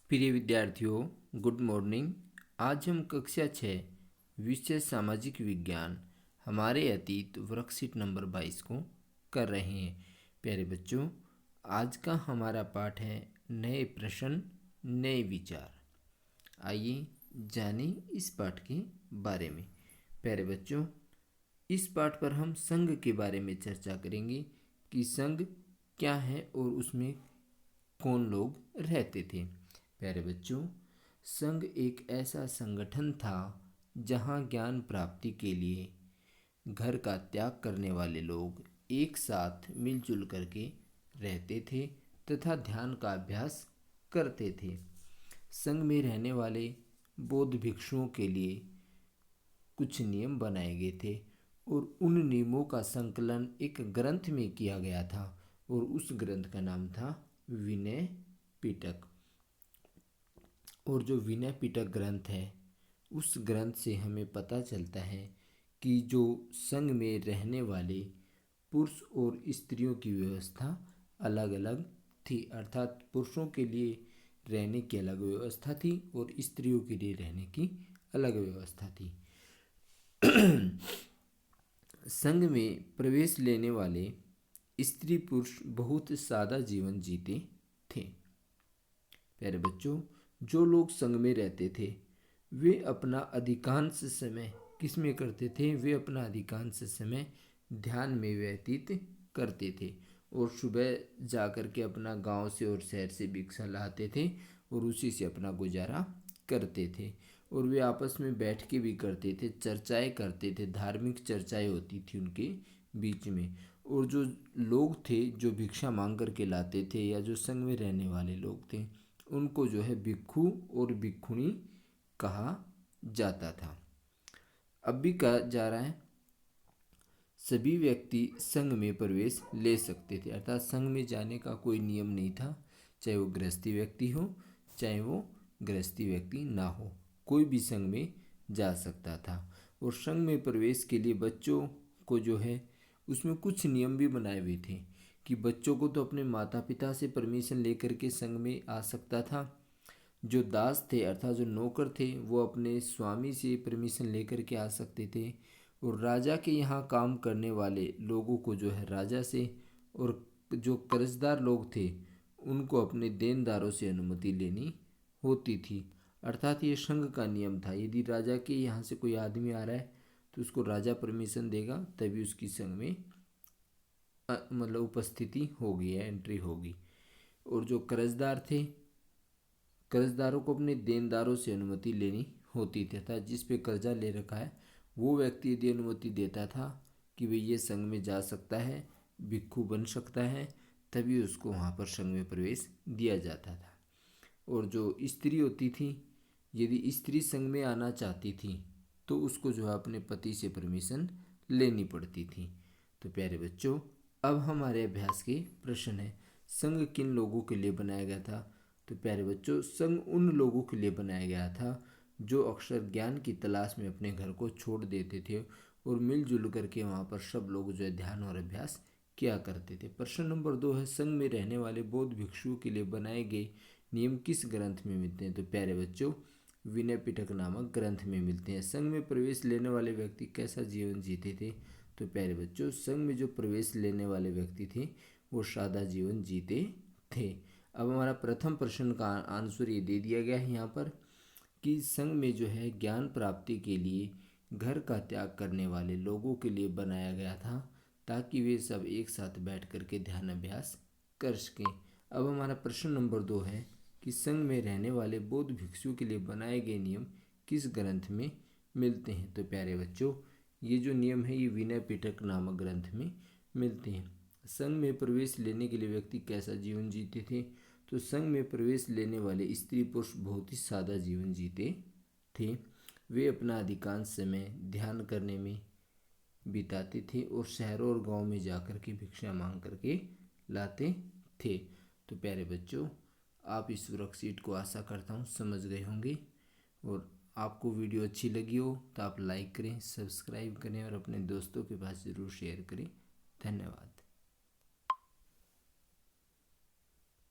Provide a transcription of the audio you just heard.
प्रिय विद्यार्थियों, good morning. आज हम कक्षा 6 विषय सामाजिक विज्ञान हमारे अतीत वर्कशीट नंबर 22 को कर रहे हैं। प्यारे बच्चों, आज का हमारा पाठ है नए प्रश्न नए विचार। आइए जानें इस पाठ के बारे में। प्यारे बच्चों, इस पाठ पर हम संघ के बारे में चर्चा करेंगे कि संघ क्या है और उसमें कौन लोग रहते थे। प्यारे बच्चों, संघ एक ऐसा संगठन था जहां ज्ञान प्राप्ति के लिए घर का त्याग करने वाले लोग एक साथ मिलजुल करके रहते थे तथा ध्यान का अभ्यास करते थे। संघ में रहने वाले बौद्ध भिक्षुओं के लिए कुछ नियम बनाए गए थे और उन नियमों का संकलन एक ग्रंथ में किया गया था और उस ग्रंथ का नाम था विनय पिटक। और जो विनय पिटक ग्रंथ है, उस ग्रंथ से हमें पता चलता है कि जो संघ में रहने वाले पुरुष और स्त्रियों की व्यवस्था अलग अलग थी, अर्थात पुरुषों के लिए रहने की अलग व्यवस्था थी और स्त्रियों के लिए रहने की अलग व्यवस्था थी। संघ में प्रवेश लेने वाले स्त्री पुरुष बहुत सादा जीवन जीते थे। प्यारे बच्चों, जो लोग संघ में रहते थे वे अपना अधिकांश समय किस में करते थे? वे अपना अधिकांश समय ध्यान में व्यतीत करते थे और सुबह जाकर के अपना गांव से और शहर से भिक्षा लाते थे और उसी से अपना गुजारा करते थे। और वे आपस में बैठ के भी करते थे, चर्चाएं करते थे, धार्मिक चर्चाएं होती थी उनके बीच में। और जो लोग थे जो भिक्षा मांग करके लाते थे या जो संघ में रहने वाले लोग थे, उनको जो है भिक्षु और भिक्षुणी कहा जाता था। अब भी कहा जा रहा है सभी व्यक्ति संघ में प्रवेश ले सकते थे, अर्थात संघ में जाने का कोई नियम नहीं था। चाहे वो गृहस्थी व्यक्ति हो चाहे वो गृहस्थी व्यक्ति ना हो, कोई भी संघ में जा सकता था। और संघ में प्रवेश के लिए बच्चों को जो है उसमें कुछ नियम भी बनाए हुए थे कि बच्चों को तो अपने माता पिता से परमिशन लेकर के संघ में आ सकता था। जो दास थे अर्थात जो नौकर थे वो अपने स्वामी से परमिशन लेकर के आ सकते थे। और राजा के यहाँ काम करने वाले लोगों को जो है राजा से, और जो कर्जदार लोग थे उनको अपने देनदारों से अनुमति लेनी होती थी। अर्थात ये संघ का नियम था। यदि राजा के यहाँ से कोई आदमी आ रहा है तो उसको राजा परमिशन देगा तभी उसकी संघ में मतलब उपस्थिति होगी या एंट्री होगी। और जो कर्जदार थे, कर्जदारों को अपने देनदारों से अनुमति लेनी होती थी, अर्थात जिस पे कर्जा ले रखा है वो व्यक्ति यदि अनुमति देता था कि भाई ये संघ में जा सकता है, भिक्षु बन सकता है, तभी उसको वहाँ पर संघ में प्रवेश दिया जाता था। और जो स्त्री होती थी, यदि स्त्री संघ में आना चाहती थी तो उसको जो है अपने पति से परमिशन लेनी पड़ती थी। तो प्यारे बच्चों, अब हमारे अभ्यास के प्रश्न है, संघ किन लोगों के लिए बनाया गया था? तो प्यारे बच्चों, संघ उन लोगों के लिए बनाया गया था जो अक्सर ज्ञान की तलाश में अपने घर को छोड़ देते थे और मिलजुल करके वहाँ पर सब लोग जो है ध्यान और अभ्यास किया करते थे। प्रश्न नंबर 2 है, संघ में रहने वाले बौद्ध भिक्षुओं के लिए बनाए गए नियम किस ग्रंथ में मिलते हैं? तो प्यारे बच्चों, विनय पिटक नामक ग्रंथ में मिलते हैं। संघ में प्रवेश लेने वाले व्यक्ति कैसा जीवन जीते थे? तो प्यारे बच्चों, संघ में जो प्रवेश लेने वाले व्यक्ति थे वो सादा जीवन जीते थे। अब हमारा प्रथम प्रश्न का आंसर ये दे दिया गया है यहाँ पर कि संघ में जो है ज्ञान प्राप्ति के लिए घर का त्याग करने वाले लोगों के लिए बनाया गया था ताकि वे सब एक साथ बैठ करके ध्यान अभ्यास कर सकें। अब हमारा प्रश्न नंबर 2 है कि संघ में रहने वाले बौद्ध भिक्षुओं के लिए बनाए गए नियम किस ग्रंथ में मिलते हैं? तो प्यारे बच्चों, ये जो नियम है ये विनय पिटक नामक ग्रंथ में मिलते हैं। संघ में प्रवेश लेने के लिए व्यक्ति कैसा जीवन जीते थे? तो संघ में प्रवेश लेने वाले स्त्री पुरुष बहुत ही सादा जीवन जीते थे। वे अपना अधिकांश समय ध्यान करने में बिताते थे और शहरों और गांव में जाकर के भिक्षा मांग करके लाते थे। तो प्यारे बच्चों, आप इस वर्कशीट को आशा करता हूँ समझ गए होंगे। और आपको वीडियो अच्छी लगी हो तो आप लाइक करें, सब्सक्राइब करें और अपने दोस्तों के पास ज़रूर शेयर करें। धन्यवाद।